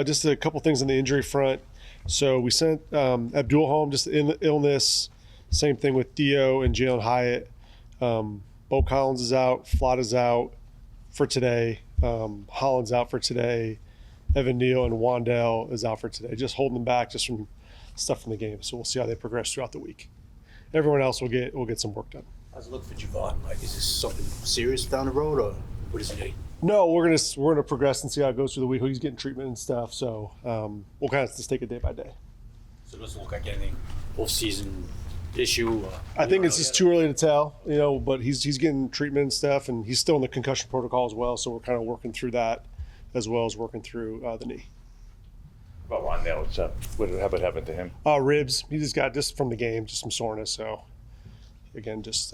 just a couple things on the injury front. So we sent Abdul home just in illness. Same thing with Theo and Jalen Hyatt. Bo Collins is out. Flotta's out for today. Holland's out for today. Evan Neal and Wandell is out for today. Just holding them back just from stuff from the game. So we'll see how they progress throughout the week. Everyone else will get some work done. How's it look for Javon? Like, is this something serious down the road, or what does he need? No, we're gonna progress and see how it goes through the week. He's getting treatment and stuff, so we'll kind of just take it day by day. So it doesn't look like anything off-season issue? I think it's just too early to tell, but he's getting treatment and stuff, and he's still in the concussion protocol as well, so we're kind of working through that as well as working through the knee. About Wandell, what happened to him? Ribs. He just got from the game, just some soreness, so again, just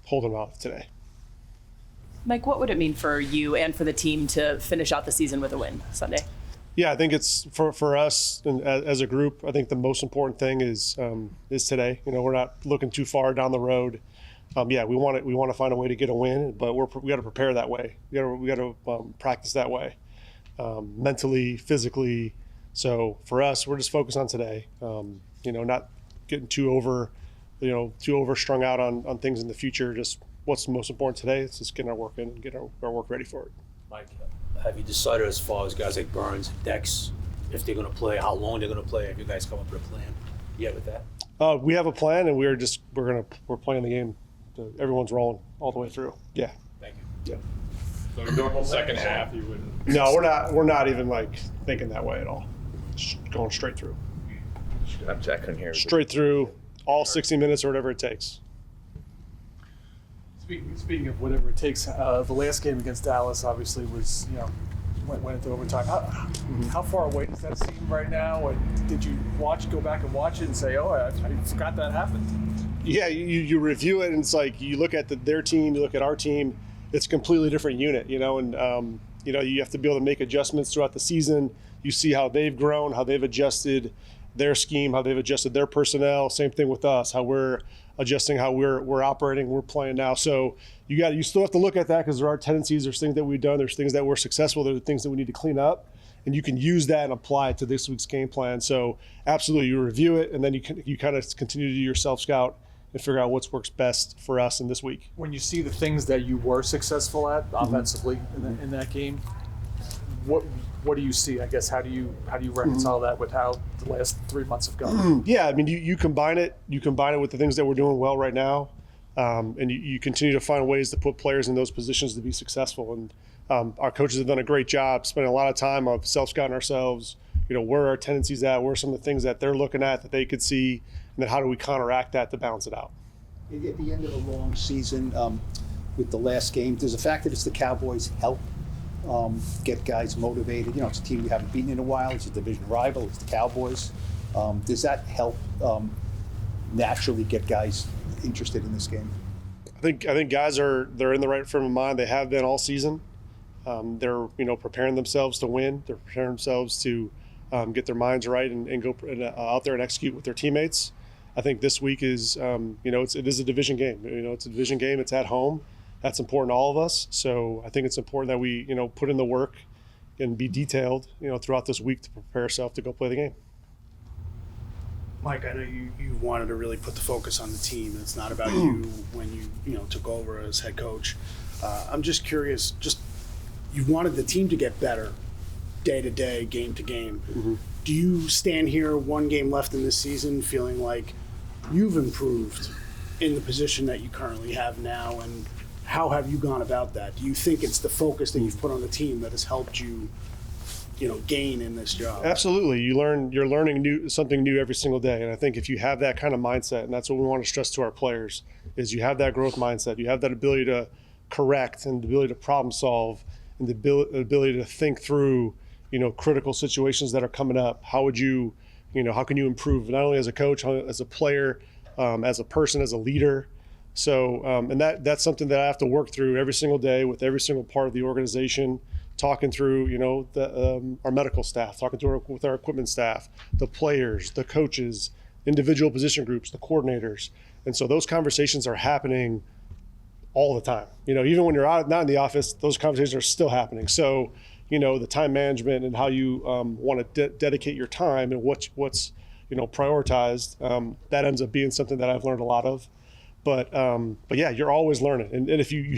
holding him out today. Mike, what would it mean for you and for the team to finish out the season with a win Sunday? Yeah, I think it's for us and as a group. I think the most important thing is today. We're not looking too far down the road. We want to find a way to get a win, but we got to prepare that way. We got to practice that way, mentally, physically. So for us, we're just focused on today. Not getting too overstrung out on things in the future. Just what's most important today is just getting our work in and getting our work ready for it. Mike, have you decided as far as guys like Burns and Dex, if they're going to play, how long they're going to play? Have you guys come up with a plan yet with that? We have a plan, and we're playing the game. Everyone's rolling all the way through. Yeah. Thank you. Yeah. So normal second half, you wouldn't. No, we're not even thinking that way at all. Just going straight through. I couldn't hear. Straight through, all 60 minutes or whatever it takes. Speaking of whatever it takes, the last game against Dallas obviously was, went into overtime. How far away does that seem right now? And did you go back and watch it and say, oh, I forgot that happened? Yeah, you review it, and it's like you look at their team, you look at our team. It's a completely different unit, and you have to be able to make adjustments throughout the season. You see how they've grown, how they've adjusted their scheme, how they've adjusted their personnel. Same thing with us, how we're adjusting, how we're operating, we're playing now. So you still have to look at that because there are tendencies, there's things that we've done, there's things that we're successful, there are things that we need to clean up, and you can use that and apply it to this week's game plan. So absolutely, you review it, and then you kind of continue to do your self-scout and figure out what works best for us in this week. When you see the things that you were successful at offensively in that game, what do you see? I guess how do you reconcile that with how the last 3 months have gone? Yeah, I mean you combine it with the things that we're doing well right now, and you continue to find ways to put players in those positions to be successful. And our coaches have done a great job spending a lot of time of self-scouting ourselves. Where are our tendencies at? Where are some of the things that they're looking at that they could see? And then how do we counteract that to balance it out? At the end of a long season, with the last game, does the fact that it's the Cowboys help get guys motivated? It's a team we haven't beaten in a while. It's a division rival. It's the Cowboys. Does that help naturally get guys interested in this game? I think guys they're in the right frame of mind. They have been all season. They're preparing themselves to win. They're preparing themselves to get their minds right and go out there and execute with their teammates. I think this week is, it is a division game. It's a division game. It's at home. That's important to all of us. So I think it's important that we, put in the work and be detailed, throughout this week to prepare ourselves to go play the game. Mike, I know you wanted to really put the focus on the team. It's not about you when you took over as head coach. I'm just curious. You wanted the team to get better, day to day, game to game. Mm-hmm. Do you stand here, one game left in this season, feeling like you've improved in the position that you currently have now, and how have you gone about that? Do you think it's the focus that you've put on the team that has helped you, gain in this job? Absolutely. You're learning something new every single day, and I think if you have that kind of mindset, and that's what we want to stress to our players, is you have that growth mindset. You have that ability to correct and the ability to problem solve and the ability to think through, critical situations that are coming up. How would you, how can you improve not only as a coach, as a player, as a person, as a leader? So, and that's something that I have to work through every single day with every single part of the organization, talking through, our medical staff, talking with our equipment staff, the players, the coaches, individual position groups, the coordinators. And so those conversations are happening all the time. Even when you're not in the office, those conversations are still happening. So the time management and how you want to dedicate your time and what's prioritized, that ends up being something that I've learned a lot of. But yeah, you're always learning, and if you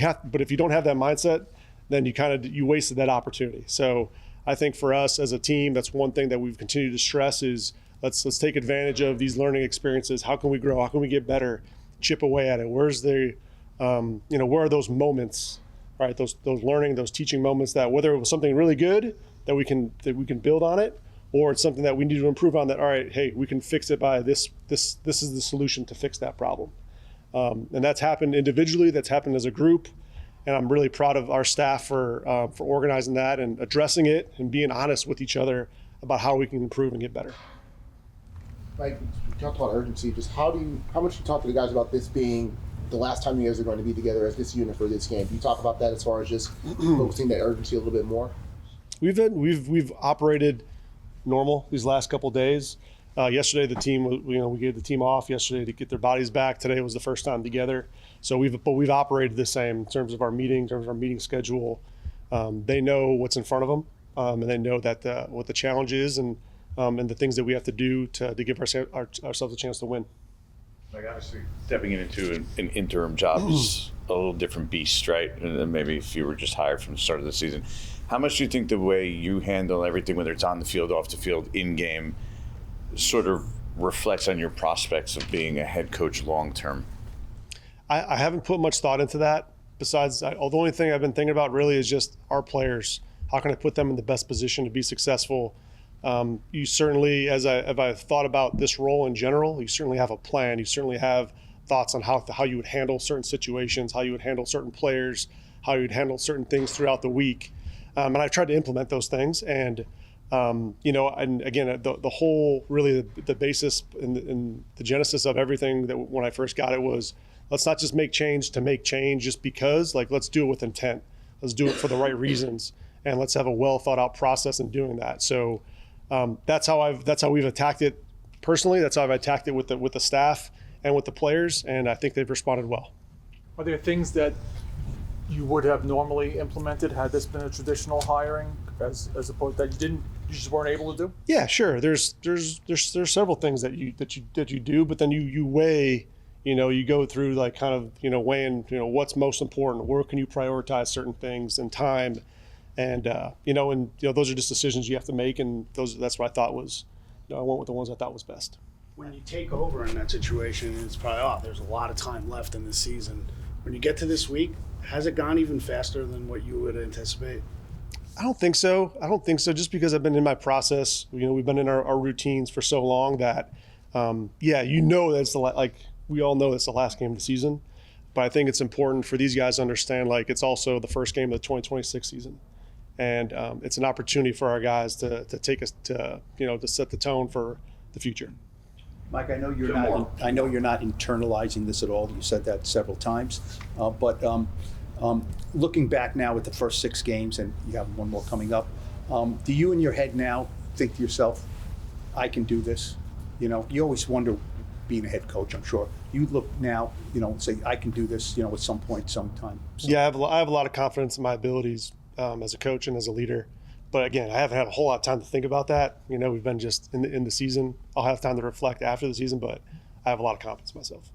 don't have that mindset, then you wasted that opportunity. So I think for us as a team, that's one thing that we've continued to stress is let's take advantage of these learning experiences. How can we grow? How can we get better? Chip away at it. Where's the where are those moments, right? Those learning, those teaching moments that whether it was something really good that we can build on it, or it's something that we need to improve on. That all right, hey, we can fix it by this. This is the solution to fix that problem. And that's happened individually. That's happened as a group. And I'm really proud of our staff for organizing that and addressing it and being honest with each other about how we can improve and get better. Mike, you talked about urgency. Just how much you talk to the guys about this being the last time you guys are going to be together as this unit for this game? Do you talk about that as far as just focusing that urgency a little bit more? We've operated normal these last couple of days. Yesterday, the team, we gave the team off yesterday to get their bodies back. Today was the first time together. So we've operated the same in terms of our meeting, in terms of our meeting schedule. They know what's in front of them, and they know that what the challenge is and the things that we have to do to give ourselves a chance to win. Like obviously, stepping into an interim job is a little different beast, right? And maybe if you were just hired from the start of the season. How much do you think the way you handle everything, whether it's on the field, off the field, in game, sort of reflects on your prospects of being a head coach long term? I haven't put much thought into that. Besides, the only thing I've been thinking about really is just our players. How can I put them in the best position to be successful? You certainly, as I've thought about this role in general, you certainly have a plan. You certainly have thoughts on how you would handle certain situations, how you would handle certain players, how you would handle certain things throughout the week. And I've tried to implement those things. And and again, the whole really the basis and the genesis of everything that when I first got it was, let's not just make change to make change just because, let's do it with intent. Let's do it for the right reasons, and let's have a well thought out process in doing that. So that's how we've attacked it personally. That's how I've attacked it with the staff and with the players, and I think they've responded well. Are there things that you would have normally implemented had this been a traditional hiring, as opposed that you just weren't able to do? Yeah, sure. There's several things that you do, but then you weigh. You go through weighing, what's most important, where can you prioritize certain things and time, and those are just decisions you have to make, and that's what I thought was, I went with the ones I thought was best. When you take over in that situation, it's probably, there's a lot of time left in this season. When you get to this week, has it gone even faster than what you would anticipate? I don't think so. Just because I've been in my process, we've been in our routines for so long that, that's we all know it's the last game of the season, but I think it's important for these guys to understand, it's also the first game of the 2026 season. And it's an opportunity for our guys to take us to set the tone for the future. Mike, I know you're not internalizing this at all. You said that several times, but looking back now at the first 6 games, and you have one more coming up, do you in your head now think to yourself, I can do this? You always wonder, being a head coach, I'm sure. You look now, and say, I can do this, at some point, sometime. Yeah, I have a lot of confidence in my abilities as a coach and as a leader. But again, I haven't had a whole lot of time to think about that. We've been just in the season. I'll have time to reflect after the season, but I have a lot of confidence in myself.